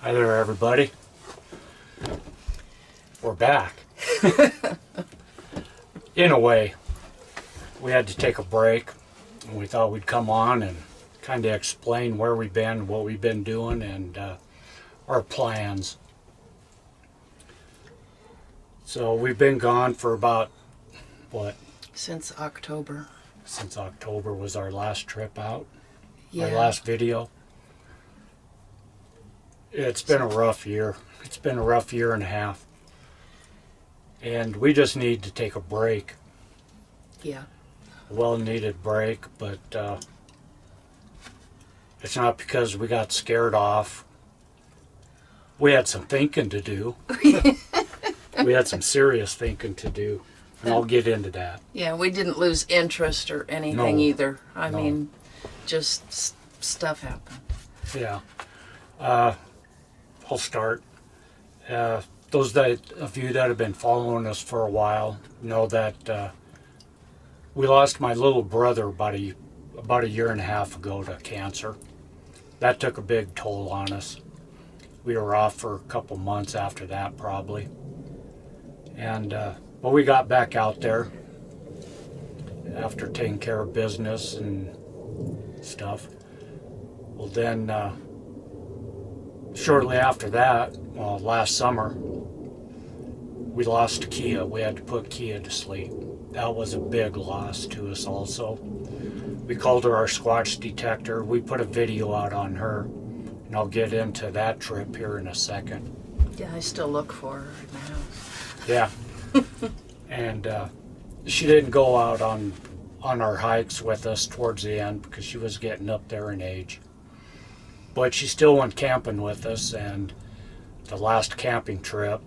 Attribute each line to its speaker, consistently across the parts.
Speaker 1: Hi there, everybody. We're back. In a way, we had to take a break, and we thought we'd come on and kind of explain where we've been, what we've been doing, and our plans. So we've been gone for about, what?
Speaker 2: Since October.
Speaker 1: Since October was our last trip out,
Speaker 2: Yeah.
Speaker 1: our last video. It's been a rough year. It's been a rough year and a half. And we just need to take a break.
Speaker 2: Yeah.
Speaker 1: A well-needed break, but it's not because we got scared off. We had some thinking to do. We had some serious thinking to do, and I'll get into that.
Speaker 2: Yeah, we didn't lose interest or anything
Speaker 1: No.
Speaker 2: either. I
Speaker 1: No.
Speaker 2: mean, just stuff happened.
Speaker 1: Yeah. I'll start. Those of you that have been following us for a while know that we lost my little brother about a year and a half ago to cancer. That took a big toll on us. We were off for a couple months after that, probably. And but we got back out there after taking care of business and stuff. Well, then shortly after that, last summer, we lost Kia. We had to put Kia to sleep. That was a big loss to us also. We called her our Sasquatch detector. We put a video out on her, and I'll get into that trip here in a second.
Speaker 2: Yeah, I still look for her in my house.
Speaker 1: Yeah. And she didn't go out on our hikes with us towards the end because she was getting up there in age. But she still went camping with us, and the last camping trip,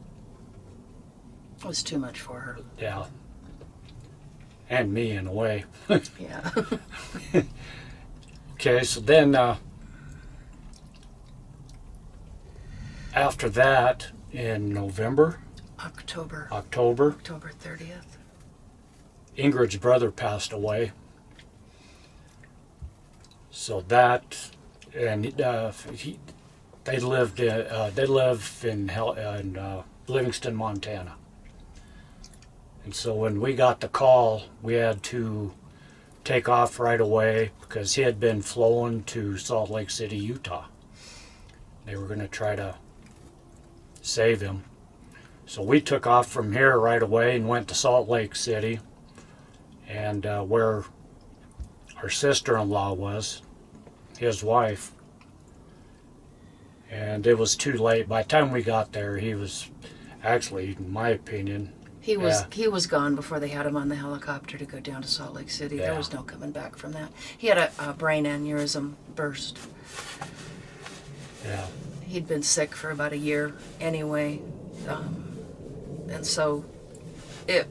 Speaker 2: It was too much for her.
Speaker 1: yeah, and me in a way.
Speaker 2: Yeah.
Speaker 1: Okay, so then after that, in November,
Speaker 2: October
Speaker 1: October,
Speaker 2: 30th.
Speaker 1: Ingrid's brother passed away. So that, and they live in Livingston, Montana. And so when we got the call, we had to take off right away because he had been flown to Salt Lake City, Utah. They were going to try to save him. So we took off from here right away and went to Salt Lake City, and where our sister-in-law was, his wife. And it was too late. By the time we got there, he was actually, in my opinion,
Speaker 2: He was gone before they had him on the helicopter to go down to Salt Lake City.
Speaker 1: Yeah.
Speaker 2: There was no coming back from that. He had a brain aneurysm burst.
Speaker 1: yeah,
Speaker 2: He'd been sick for about a year anyway. And so it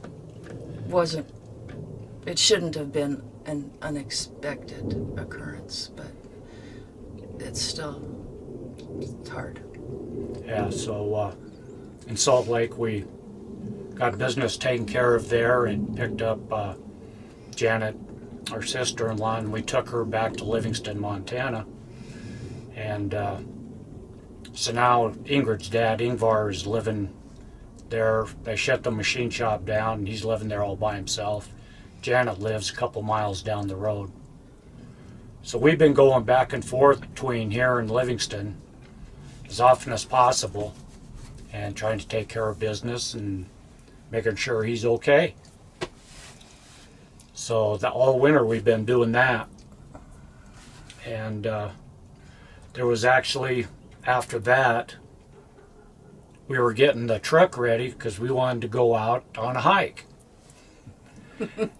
Speaker 2: shouldn't have been an unexpected occurrence, but it's hard.
Speaker 1: yeah. So in Salt Lake, we got business taken care of there and picked up Janet, our sister-in-law, and we took her back to Livingston, Montana. And so now Ingrid's dad, Ingvar, is living there. They shut the machine shop down, and he's living there all by himself. Janet lives a couple miles down the road. So we've been going back and forth between here and Livingston as often as possible and trying to take care of business and making sure he's okay. So all winter we've been doing that. And there was actually, after that, we were getting the truck ready because we wanted to go out on a hike.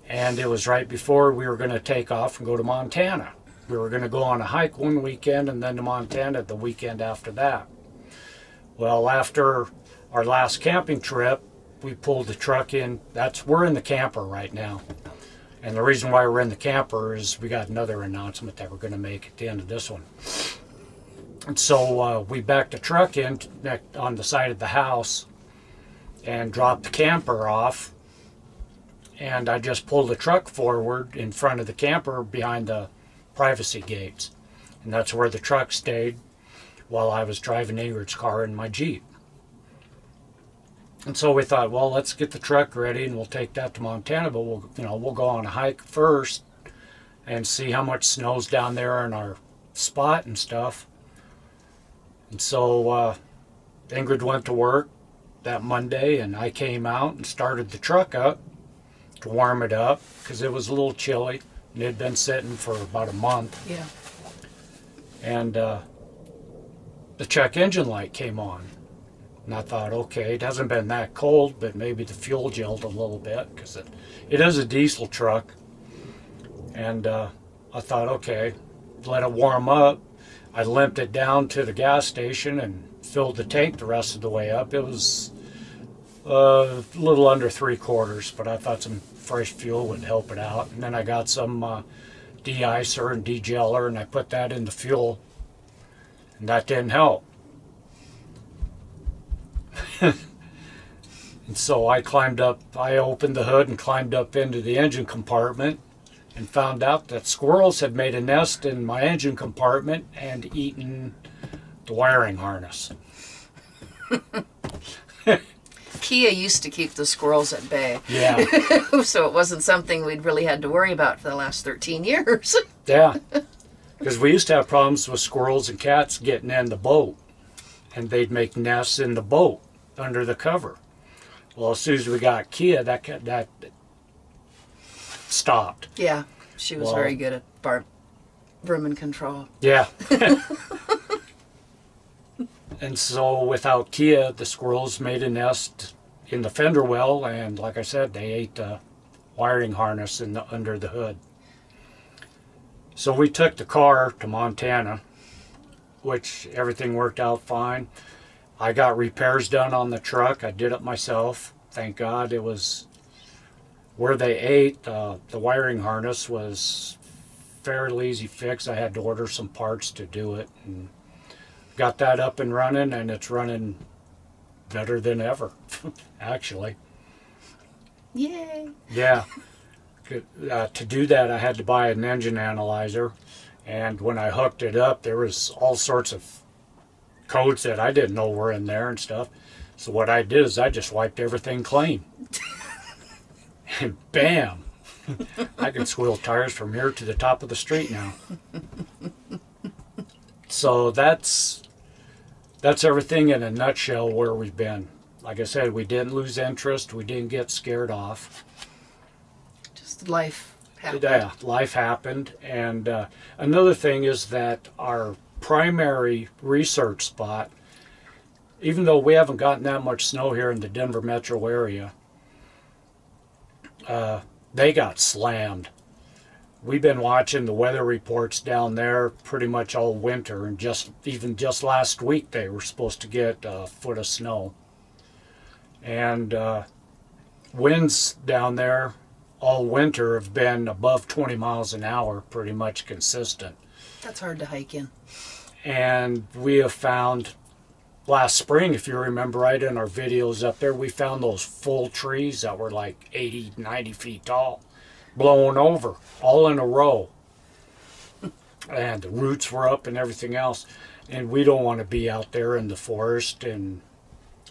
Speaker 1: And it was right before we were going to take off and go to Montana. We were going to go on a hike one weekend and then to Montana the weekend after that. Well, after our last camping trip, we pulled the truck in. We're in the camper right now. And the reason why we're in the camper is we got another announcement that we're going to make at the end of this one. And so we backed the truck in on the side of the house and dropped the camper off. And I just pulled the truck forward in front of the camper behind the privacy gates. And that's where the truck stayed. while I was driving Ingrid's car in my Jeep. And so we thought, well, let's get the truck ready and we'll take that to Montana, but we'll go on a hike first and see how much snow's down there in our spot and stuff. And so Ingrid went to work that Monday, and I came out and started the truck up to warm it up because it was a little chilly and it had been sitting for about a month.
Speaker 2: Yeah.
Speaker 1: And the check engine light came on. And I thought, okay, it hasn't been that cold, but maybe the fuel gelled a little bit because it is a diesel truck. And I thought, okay, let it warm up. I limped it down to the gas station and filled the tank the rest of the way up. It was a little under 3/4, but I thought some fresh fuel would help it out. And then I got some de-icer and de-geller, and I put that in the fuel, and that didn't help. And so I opened the hood and climbed up into the engine compartment and found out that squirrels had made a nest in my engine compartment and eaten the wiring harness.
Speaker 2: Kia used to keep the squirrels at bay.
Speaker 1: Yeah.
Speaker 2: So it wasn't something we'd really had to worry about for the last 13 years.
Speaker 1: Yeah. Because we used to have problems with squirrels and cats getting in the boat. And they'd make nests in the boat under the cover. Well, as soon as we got Kia, that stopped.
Speaker 2: Yeah, she was very good at vermin control.
Speaker 1: Yeah. And so without Kia, the squirrels made a nest in the fender well, and like I said, they ate the wiring harness under the hood. So we took the car to Montana, which everything worked out fine. I got repairs done on the truck. I did it myself. Thank God. It was where they ate. The wiring harness was fairly easy fix. I had to order some parts to do it, and got that up and running, and it's running better than ever, actually.
Speaker 2: Yay!
Speaker 1: Yeah. To do that, I had to buy an engine analyzer, and when I hooked it up, there was all sorts of codes that I didn't know were in there and stuff. So what I did is I just wiped everything clean. And bam! I can squeal tires from here to the top of the street now. So that's everything in a nutshell where we've been. Like I said, we didn't lose interest. We didn't get scared off.
Speaker 2: Just life happened.
Speaker 1: Yeah, life happened. And another thing is that our primary research spot, even though we haven't gotten that much snow here in the Denver metro area, they got slammed. We've been watching the weather reports down there pretty much all winter, and just last week they were supposed to get a foot of snow. And winds down there all winter have been above 20 miles an hour, pretty much consistent.
Speaker 2: That's hard to hike in.
Speaker 1: And we have found last spring, if you remember right in our videos up there, we found those full trees that were like 80, 90 feet tall, blowing over, all in a row. And the roots were up and everything else. And we don't want to be out there in the forest in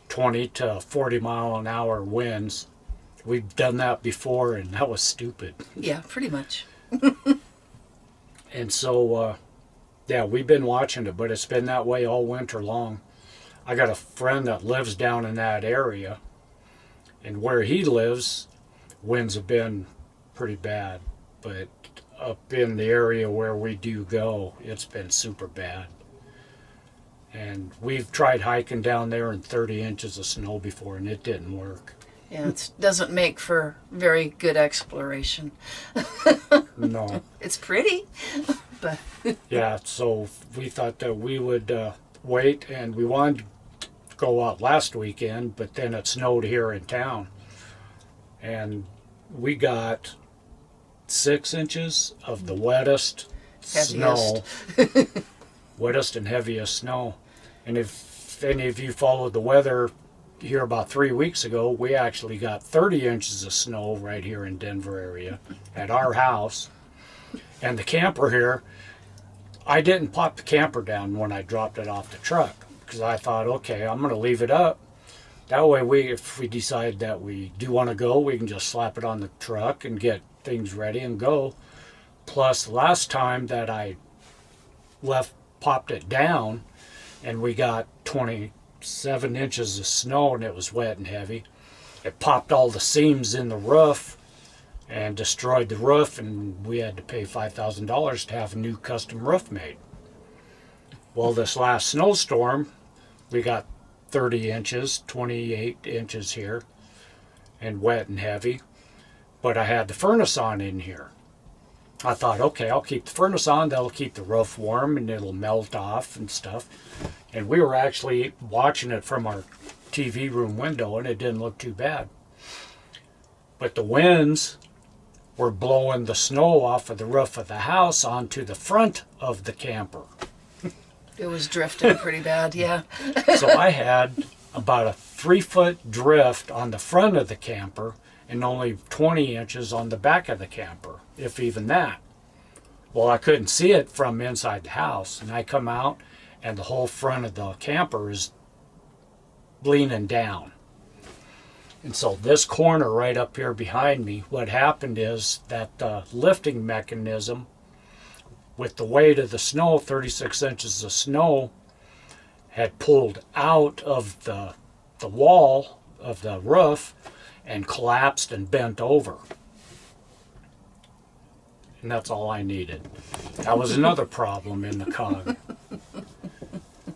Speaker 1: 20 to 40 mile an hour winds. We've done that before, and that was stupid.
Speaker 2: Yeah, pretty much.
Speaker 1: And so, yeah, we've been watching it, but it's been that way all winter long. I got a friend that lives down in that area, and where he lives, winds have been pretty bad. But up in the area where we do go, it's been super bad. And we've tried hiking down there in 30 inches of snow before, and it didn't work.
Speaker 2: Yeah, it doesn't make for very good exploration.
Speaker 1: No.
Speaker 2: It's pretty, but...
Speaker 1: Yeah, so we thought that we would wait, and we wanted to go out last weekend, but then it snowed here in town. And we got 6 inches of the wettest snow. Wettest and heaviest snow. And if any of you followed the weather here about 3 weeks ago, we actually got 30 inches of snow right here in Denver area at our house. And the camper here, I didn't pop the camper down when I dropped it off the truck because I thought, okay, I'm going to leave it up. That way, if we decide that we do want to go, we can just slap it on the truck and get things ready and go. Plus, last time that I popped it down, and we got 27 inches of snow, and it was wet and heavy. It popped all the seams in the roof and destroyed the roof, and we had to pay $5,000 to have a new custom roof made. Well, this last snowstorm, we got 30 inches, 28 inches here, and wet and heavy. But I had the furnace on in here. I thought, okay, I'll keep the furnace on. That'll keep the roof warm and it'll melt off and stuff. And we were actually watching it from our TV room window, and it didn't look too bad. But the winds were blowing the snow off of the roof of the house onto the front of the camper.
Speaker 2: It was drifting pretty bad, yeah.
Speaker 1: So I had about a 3-foot drift on the front of the camper and only 20 inches on the back of the camper, if even that. Well, I couldn't see it from inside the house, and I come out and the whole front of the camper is leaning down. And so this corner right up here behind me, what happened is that the lifting mechanism with the weight of the snow, 36 inches of snow, had pulled out of the wall of the roof and collapsed and bent over. And that's all I needed. That was another problem in the cog.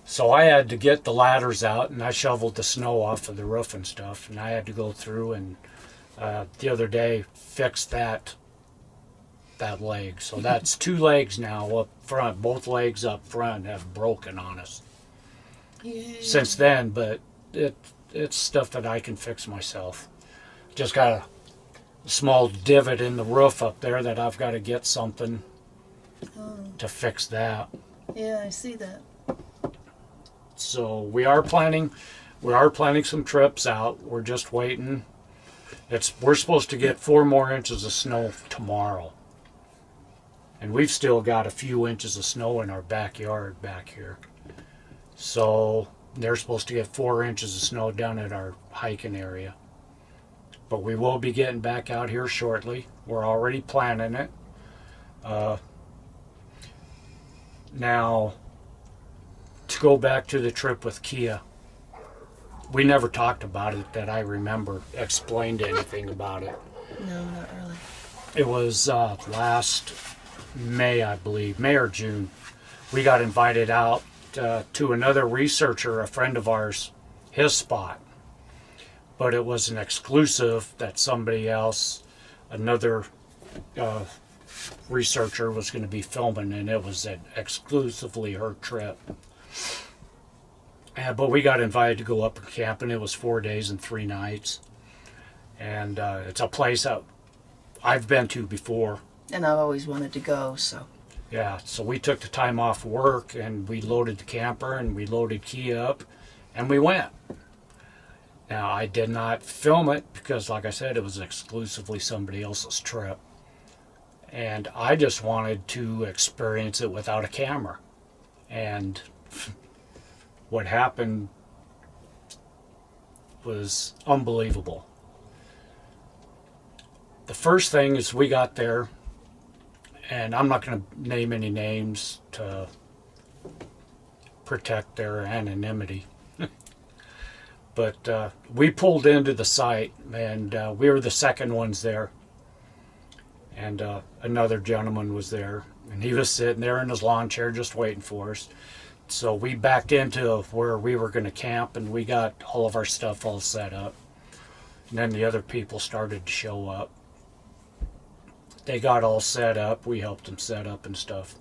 Speaker 1: So I had to get the ladders out, and I shoveled the snow off of the roof and stuff, and I had to go through and the other day fix that leg. So that's 2 legs now up front. Both legs up front have broken on us since then, but it's stuff that I can fix myself. Just got a small divot in the roof up there that I've got to get something to fix that.
Speaker 3: Yeah, I see that.
Speaker 1: So we are planning some trips out. We're just waiting. We're supposed to get 4 more inches of snow tomorrow. And we've still got a few inches of snow in our backyard back here. So they're supposed to get 4 inches of snow down at our hiking area. But we will be getting back out here shortly. We're already planning it. Now, to go back to the trip with Kia, we never talked about it that I remember, explained anything about it.
Speaker 3: No, not really.
Speaker 1: It was last May, I believe, May or June. We got invited out to another researcher, a friend of ours, his spot. But it was an exclusive that somebody else, another researcher, was going to be filming, and it was exclusively her trip. But we got invited to go up and camp, and it was 4 days and 3 nights. And it's a place that I've been to before.
Speaker 2: And I've always wanted to go, so.
Speaker 1: Yeah, so we took the time off work, and we loaded the camper, and we loaded Kia up, and we went. Now, I did not film it because, like I said, it was exclusively somebody else's trip. And I just wanted to experience it without a camera. And what happened was unbelievable. The first thing is we got there, and I'm not going to name any names to protect their anonymity. But we pulled into the site, and we were the second ones there. And another gentleman was there, and he was sitting there in his lawn chair just waiting for us. So we backed into where we were going to camp, and we got all of our stuff all set up. And then the other people started to show up. They got all set up. We helped them set up and stuff.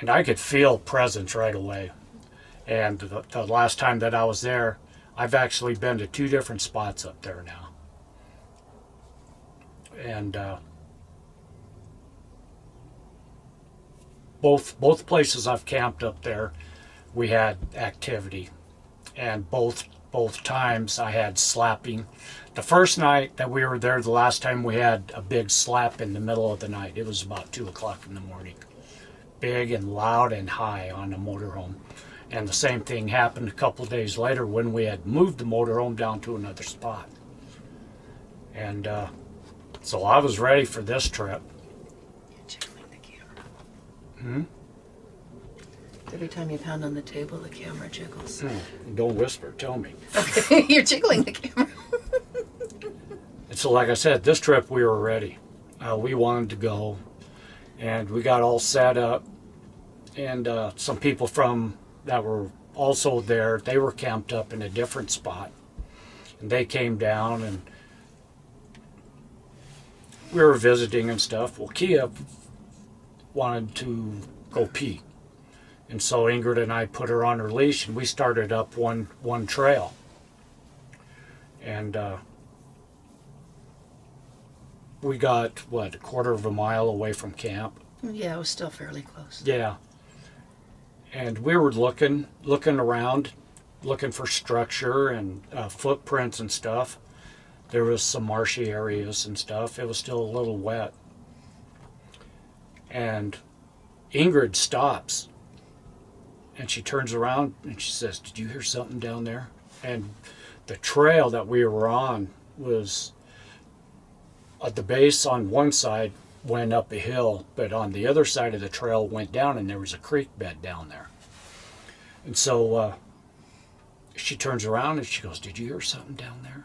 Speaker 1: And I could feel presence right away. And the last time that I was there, I've actually been to 2 different spots up there now. And both places I've camped up there, we had activity. And both times I had slapping. The first night that we were there, the last time, we had a big slap in the middle of the night. It was about 2 o'clock in the morning. big and loud and high on the motorhome. And the same thing happened a couple of days later when we had moved the motorhome down to another spot. And so I was ready for this trip.
Speaker 2: You're jiggling the camera.
Speaker 1: Hmm?
Speaker 2: Every time you pound on the table, the camera jiggles.
Speaker 1: Don't whisper, tell me.
Speaker 2: Okay, you're jiggling the camera.
Speaker 1: And so like I said, this trip we were ready. We wanted to go, and we got all set up. And some people that were also there, they were camped up in a different spot. And they came down, and we were visiting and stuff. Well, Kia wanted to go pee. And so Ingrid and I put her on her leash, and we started up one trail. And we got, a quarter of a mile away from camp.
Speaker 2: Yeah, it was still fairly close.
Speaker 1: Yeah. And we were looking around, looking for structure and footprints and stuff. There was some marshy areas and stuff. It was still a little wet. And Ingrid stops. And she turns around and she says, "Did you hear something down there?" And the trail that we were on was at the base on one side went up a hill, but on the other side of the trail went down, and there was a creek bed down there. And so she turns around and she goes, "Did you hear something down there?"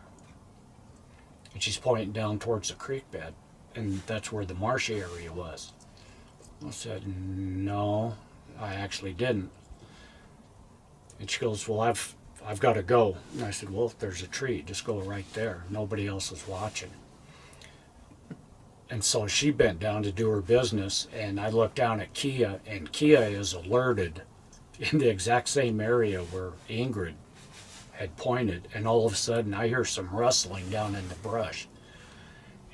Speaker 1: And she's pointing down towards the creek bed, and that's where the marshy area was. I said, "No, I actually didn't." And she goes, "Well, I've got to go." And I said, "Well, if there's a tree, just go right there. Nobody else is watching." And so she bent down to do her business, and I looked down at Kia, and Kia is alerted in the exact same area where Ingrid had pointed, and all of a sudden I hear some rustling down in the brush.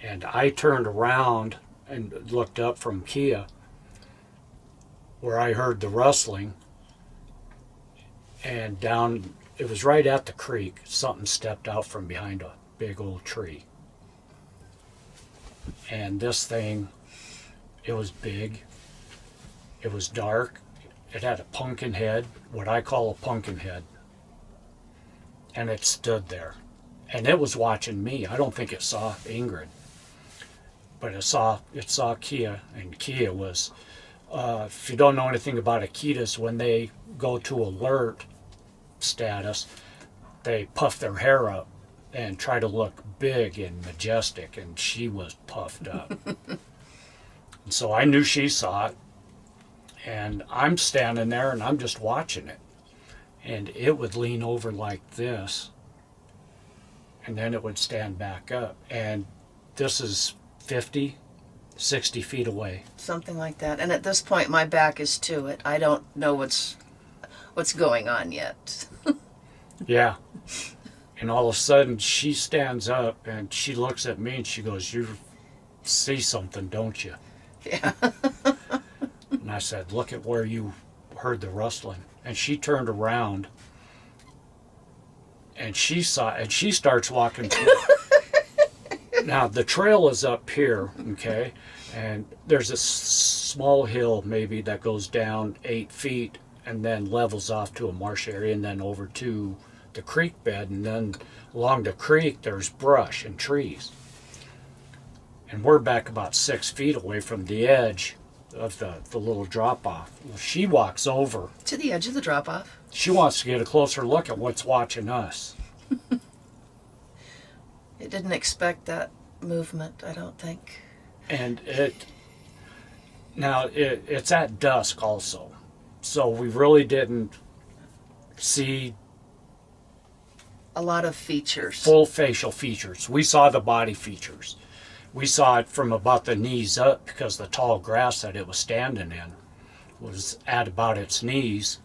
Speaker 1: And I turned around and looked up from Kia where I heard the rustling, and down, it was right at the creek, something stepped out from behind a big old tree. And this thing, it was big, it was dark, it had a pumpkin head, what I call a pumpkin head, and it stood there. And it was watching me. I don't think it saw Ingrid, but it saw Kia, and Kia was, if you don't know anything about Akitas, when they go to alert status, they puff their hair up and try to look big and majestic, and she was puffed up. And so I knew she saw it, and I'm standing there and I'm just watching it. And it would lean over like this, and then it would stand back up. And this is 50, 60 feet away.
Speaker 2: Something like that. And at this point, my back is to it. I don't know what's going on yet.
Speaker 1: Yeah. And all of a sudden, she stands up and she looks at me and she goes, "You see something, don't you?"
Speaker 2: Yeah.
Speaker 1: And I said, "Look at where you heard the rustling." And she turned around and she saw, and she starts walking through. Now, the trail is up here, okay? And there's a small hill maybe that goes down 8 feet and then levels off to a marsh area and then over to the creek bed, and then along the creek there's brush and trees. And we're back about 6 feet away from the edge of the little drop off. Well, she walks over.
Speaker 2: To the edge of the drop off.
Speaker 1: She wants to get a closer look at what's watching us.
Speaker 2: It didn't expect that movement, I don't think.
Speaker 1: And it's at dusk also. So we really didn't see
Speaker 2: A lot of features.
Speaker 1: full facial features. We saw the body features. We saw it from about the knees up because the tall grass that it was standing in was at about its knees.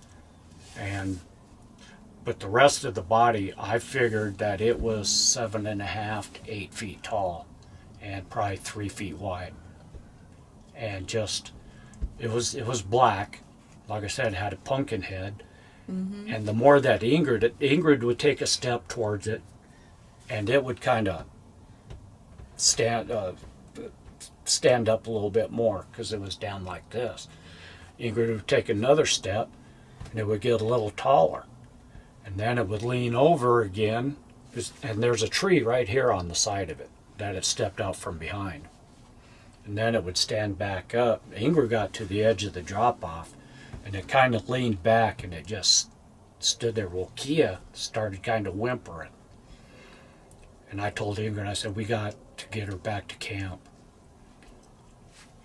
Speaker 1: But the rest of the body, I figured that it was 7.5 to 8 feet tall and probably 3 feet wide. And just, it was black. Like I said, it had a pumpkin head. Mm-hmm. And the more that Ingrid would take a step towards it, and it would kind of stand up a little bit more because it was down like this. Ingrid would take another step, and it would get a little taller. And then it would lean over again, and there's a tree right here on the side of it that it stepped out from behind. And then it would stand back up. Ingrid got to the edge of the drop-off, and it kind of leaned back, and it just stood there. Well, Kia started kind of whimpering. And I told Ingrid, I said, we got to get her back to camp.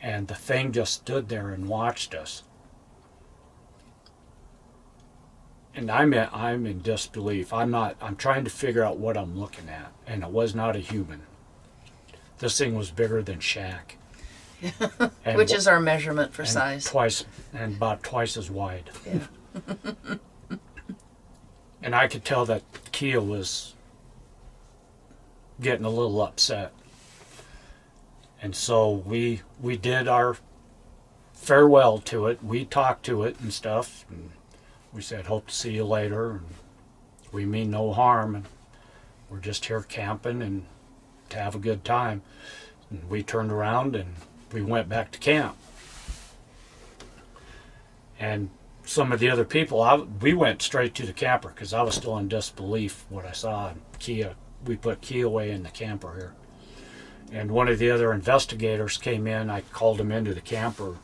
Speaker 1: And the thing just stood there and watched us. And I'm in disbelief. I'm trying to figure out what I'm looking at. And it was not a human. This thing was bigger than Shaq. And
Speaker 2: Which is our measurement for size.
Speaker 1: And about twice as wide.
Speaker 2: Yeah.
Speaker 1: And I could tell that Kia was getting a little upset. And so we did our farewell to it. We talked to it and stuff. And we said, hope to see you later. And we mean no harm. And we're just here camping and to have a good time. And we turned around and we went back to camp. And some of the other people, we went straight to the camper because I was still in disbelief what I saw. Kia, we put Kia away in the camper here. And one of the other investigators came in. I called him into the camper,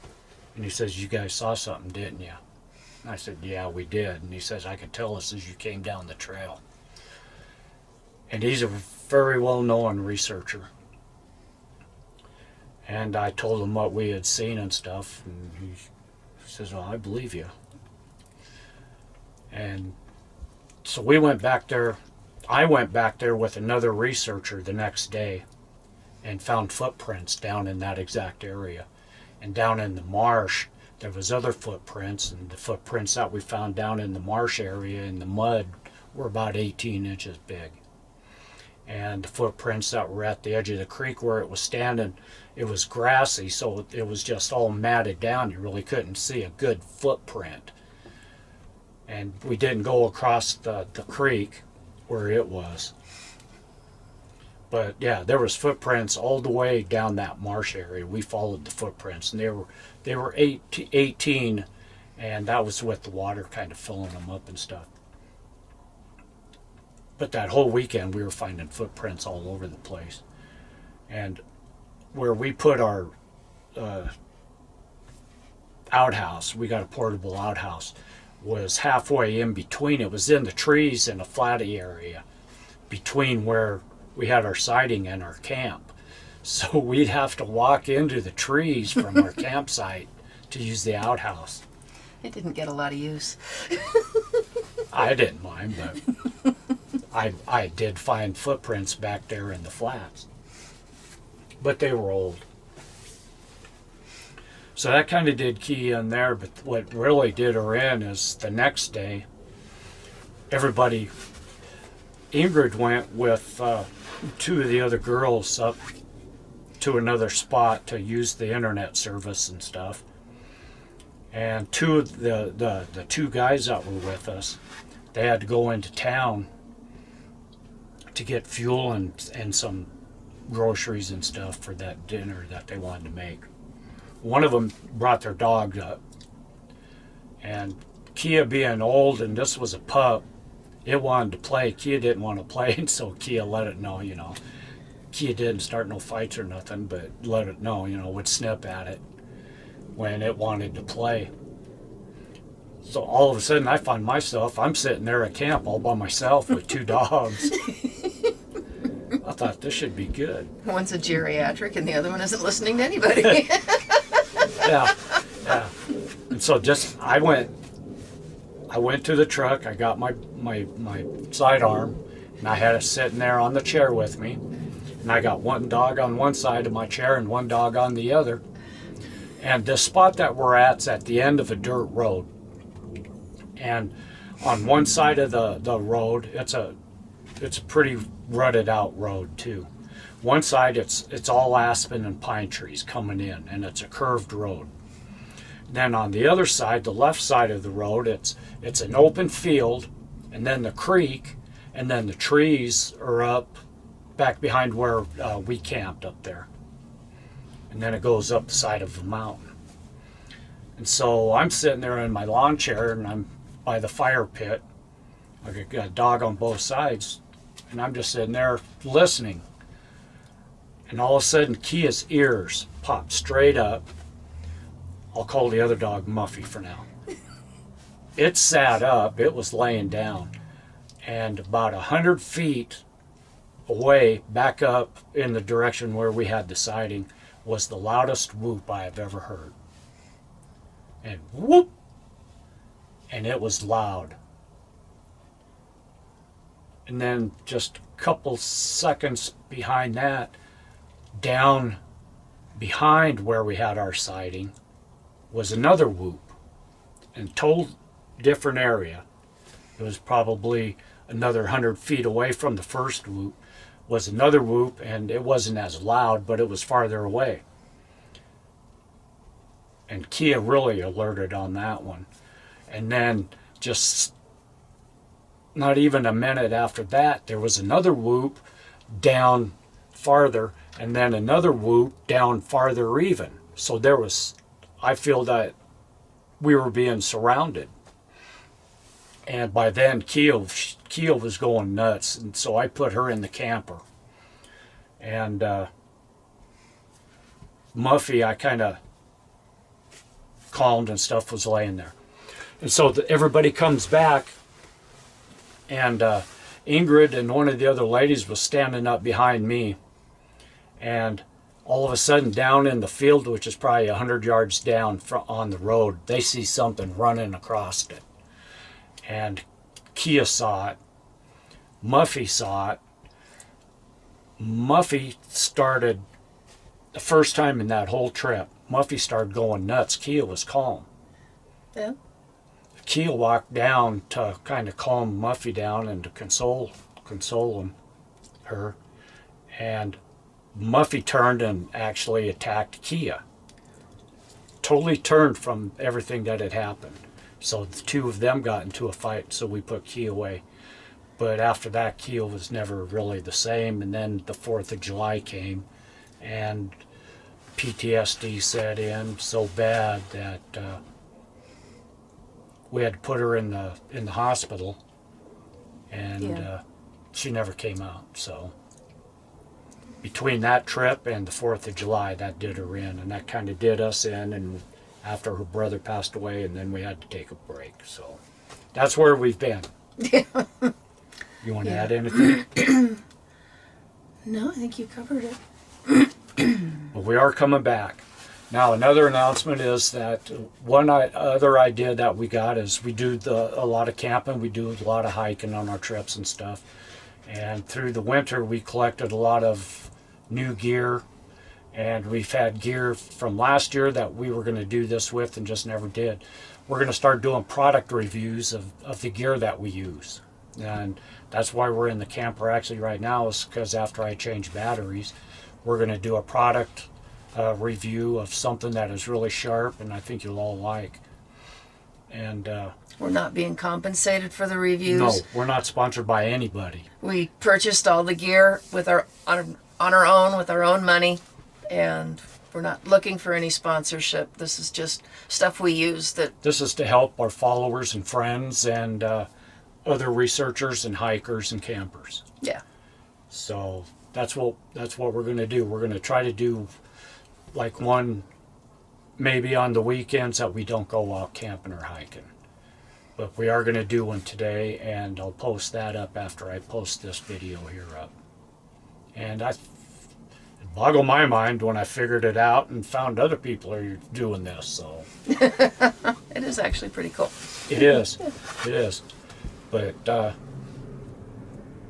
Speaker 1: and he says, you guys saw something, didn't you? And I said, yeah, we did. And he says, I could tell this as you came down the trail. And he's a very well-known researcher. And I told him what we had seen and stuff, and he says, well, I believe you. And so we went back there. I went back there with another researcher the next day and found footprints down in that exact area. And down in the marsh, there was other footprints, and the footprints that we found down in the marsh area in the mud were about 18 inches big. And the footprints that were at the edge of the creek where it was standing, it was grassy, so it was just all matted down. You really couldn't see a good footprint. And we didn't go across the creek where it was. But yeah, there was footprints all the way down that marsh area. We followed the footprints, and they were 18, and that was with the water kind of filling them up and stuff. But that whole weekend, we were finding footprints all over the place. And where we put our outhouse, we got a portable outhouse, was halfway in between. It was in the trees in a flatty area between where we had our siding and our camp. So we'd have to walk into the trees from our campsite to use the outhouse.
Speaker 2: It didn't get a lot of use.
Speaker 1: I didn't mind, but I did find footprints back there in the flats. But they were old. So that kind of did Kia in there, but what really did her in is the next day, everybody, Ingrid went with two of the other girls up to another spot to use the internet service and stuff. And two of the two guys that were with us, they had to go into town to get fuel and some groceries and stuff for that dinner that they wanted to make. One of them brought their dog up, and Kia being old, and this was a pup, it wanted to play. Kia didn't want to play, and so Kia let it know, Kia didn't start no fights or nothing, but let it know, would snip at it when it wanted to play. So all of a sudden I find myself, I'm sitting there at camp all by myself with two dogs. I thought this should be good.
Speaker 2: One's a geriatric and the other one isn't listening to anybody.
Speaker 1: Yeah. And so I went to the truck, I got my sidearm, and I had it sitting there on the chair with me. And I got one dog on one side of my chair and one dog on the other. And the spot that we're at's at the end of a dirt road. And on one side of the road, it's a pretty rutted out road too. One side it's all aspen and pine trees coming in, and it's a curved road. Then on the other side, the left side of the road, it's an open field, and then the creek, and then the trees are up back behind where we camped up there. And then it goes up the side of the mountain. And so I'm sitting there in my lawn chair and I'm by the fire pit. I got a dog on both sides, and I'm just sitting there listening. And all of a sudden, Kia's ears popped straight up. I'll call the other dog Muffy for now. It sat up, it was laying down, and about 100 feet away, back up in the direction where we had the sighting, was the loudest whoop I have ever heard. And whoop! And it was loud. And then just a couple seconds behind that, down behind where we had our sighting, was another whoop in a total different area. It was probably another 100 feet away from the first whoop, was another whoop, and it wasn't as loud, but it was farther away. And Kia really alerted on that one. And then just not even a minute after that, there was another whoop down farther, and then another whoop down farther even. So there was, I feel that we were being surrounded. And by then, Kia was going nuts, and so I put her in the camper. And Muffy, I kind of calmed and stuff, was laying there. And so everybody comes back, and Ingrid and one of the other ladies was standing up behind me. And all of a sudden, down in the field, which is probably 100 yards down on the road, they see something running across it. And Kia saw it. Muffy saw it. Muffy started, the first time in that whole trip, Muffy started going nuts. Kia was calm.
Speaker 3: Yeah.
Speaker 1: Kia walked down to kind of calm Muffy down and to console her. And Muffy turned and actually attacked Kia. Totally turned from everything that had happened. So the two of them got into a fight, so we put Kia away. But after that, Kia was never really the same. And then the 4th of July came, and PTSD set in so bad that we had to put her in the hospital, and she never came out. So between that trip and the 4th of July, that did her in, and that kind of did us in. And after her brother passed away, and then we had to take a break. So that's where we've been. You want to add anything?
Speaker 3: No, I think you covered it.
Speaker 1: But we are coming back. Now, another announcement is that one other idea that we got is we do a lot of camping. We do a lot of hiking on our trips and stuff. And through the winter, we collected a lot of new gear. And we've had gear from last year that we were going to do this with and just never did. We're going to start doing product reviews of the gear that we use. And that's why we're in the camper actually right now, is because after I change batteries, we're going to do a product review of something that is really sharp and I think you'll all like. And
Speaker 2: We're not being compensated for the reviews.
Speaker 1: no, we're not sponsored by anybody.
Speaker 2: We purchased all the gear with on our own, with our own money, and we're not looking for any sponsorship. This is just stuff we use that.
Speaker 1: This is to help our followers and friends and other researchers and hikers and campers.
Speaker 2: Yeah.
Speaker 1: So that's what we're going to do. We're going to try to do like one maybe on the weekends that we don't go out camping or hiking. But we are going to do one today, and I'll post that up after I post this video here up. And it boggled my mind when I figured it out and found other people are doing this. So
Speaker 2: It is actually pretty cool.
Speaker 1: it is. It is. But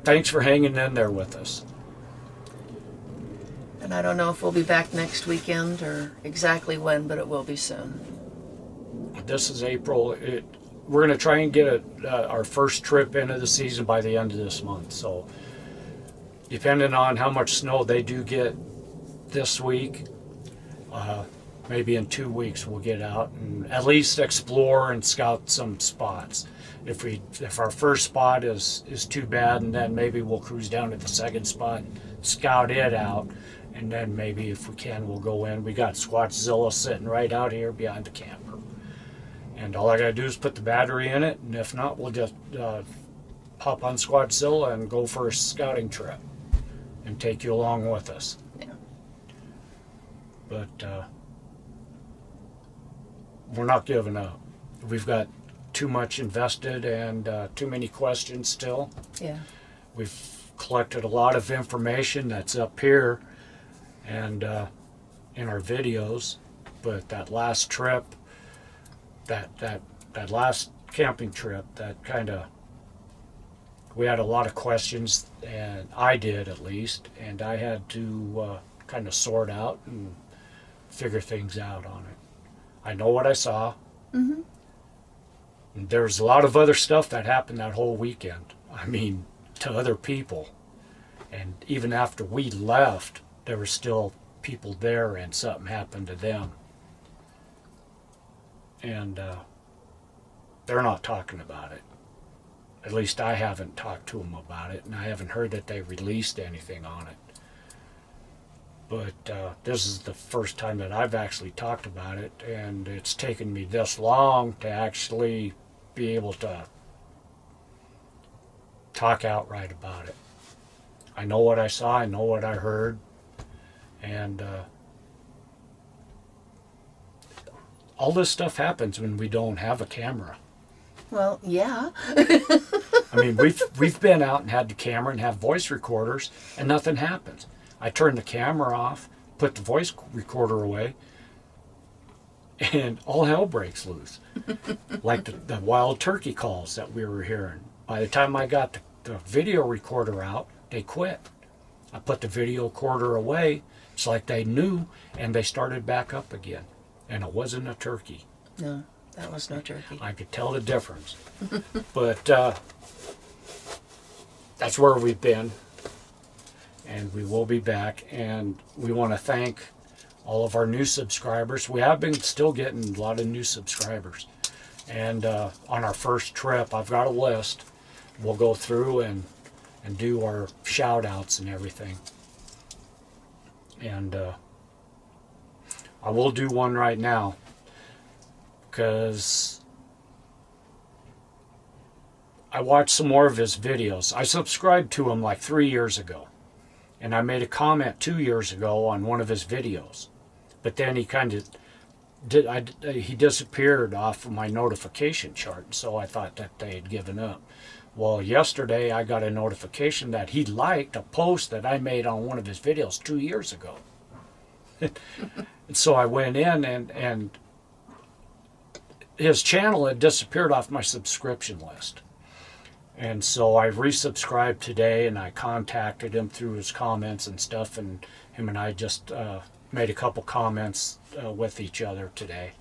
Speaker 1: thanks for hanging in there with us.
Speaker 2: And I don't know if we'll be back next weekend or exactly when, but it will be soon.
Speaker 1: This is April. We're going to try and get our first trip into the season by the end of this month. So depending on how much snow they do get this week, maybe in 2 weeks we'll get out and at least explore and scout some spots. If our first spot is too bad, and then maybe we'll cruise down to the second spot, scout it out, and then maybe if we can we'll go in. We got Squatchzilla sitting right out here behind the camper. And all I gotta do is put the battery in it, and if not, we'll just hop on Squatchzilla and go for a scouting trip and take you along with us.
Speaker 2: Yeah.
Speaker 1: But we're not giving up. We've got too much invested and too many questions still.
Speaker 2: Yeah.
Speaker 1: We've collected a lot of information that's up here and in our videos, but that last trip, that last camping trip, that kind of, we had a lot of questions, and I did at least, and I had to kind of sort out and figure things out on it. I know what I saw.
Speaker 2: Mm-hmm.
Speaker 1: And there's a lot of other stuff that happened that whole weekend. I mean, to other people. And even after we left, there were still people there and something happened to them. And they're not talking about it. At least I haven't talked to them about it, and I haven't heard that they released anything on it. But this is the first time that I've actually talked about it, and it's taken me this long to actually be able to talk outright about it. I know what I saw, I know what I heard, and all this stuff happens when we don't have a camera.
Speaker 2: Well, yeah.
Speaker 1: I mean, we've been out and had the camera and have voice recorders, and nothing happens. I turn the camera off, put the voice recorder away, and all hell breaks loose. Like the wild turkey calls that we were hearing. By the time I got the video recorder out, they quit. I put the video recorder away. It's like they knew, and they started back up again. And it wasn't a turkey.
Speaker 2: No, that was no turkey.
Speaker 1: I could tell the difference. But that's where we've been. And we will be back. And we want to thank all of our new subscribers. We have been still getting a lot of new subscribers. And on our first trip, I've got a list. We'll go through and do our shout outs and everything. And I will do one right now, because I watched some more of his videos. I subscribed to him like 3 years ago, and I made a comment 2 years ago on one of his videos, but then he kind of he disappeared off of my notification chart, so I thought that they had given up. Well, yesterday I got a notification that he liked a post that I made on one of his videos 2 years ago. And so I went in, and his channel had disappeared off my subscription list. And so I resubscribed today, and I contacted him through his comments and stuff, and him and I just made a couple comments with each other today.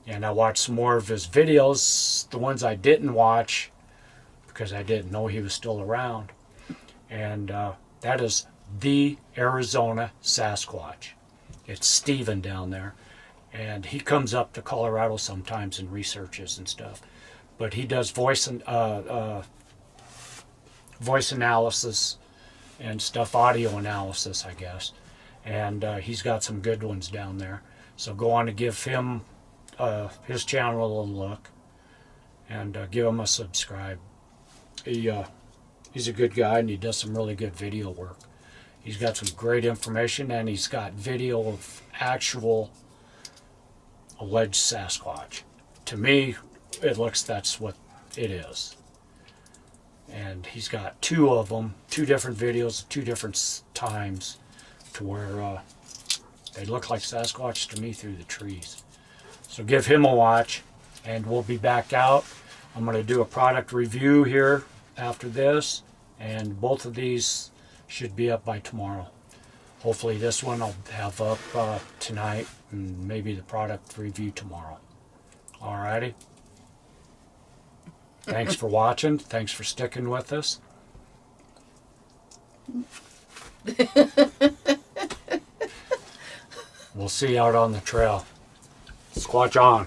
Speaker 1: And I watched some more of his videos, the ones I didn't watch because I didn't know he was still around. And that is the Arizona Sasquatch. It's Steven down there, and he comes up to Colorado sometimes and researches and stuff. But he does voice analysis and stuff, audio analysis, I guess. And he's got some good ones down there. So go on to give him his channel a little look, and give him a subscribe. He's a good guy, and he does some really good video work. He's got some great information, and he's got video of actual alleged Sasquatch. To me, it looks that's what it is. And he's got two of them, two different videos, two different times, to where they look like Sasquatch to me through the trees. So give him a watch, and we'll be back out. I'm going to do a product review here after this, and both of these should be up by tomorrow. Hopefully this one I'll have up tonight, and maybe the product review tomorrow. Alrighty. Thanks for watching. Thanks for sticking with us. We'll see you out on the trail. Squatch on.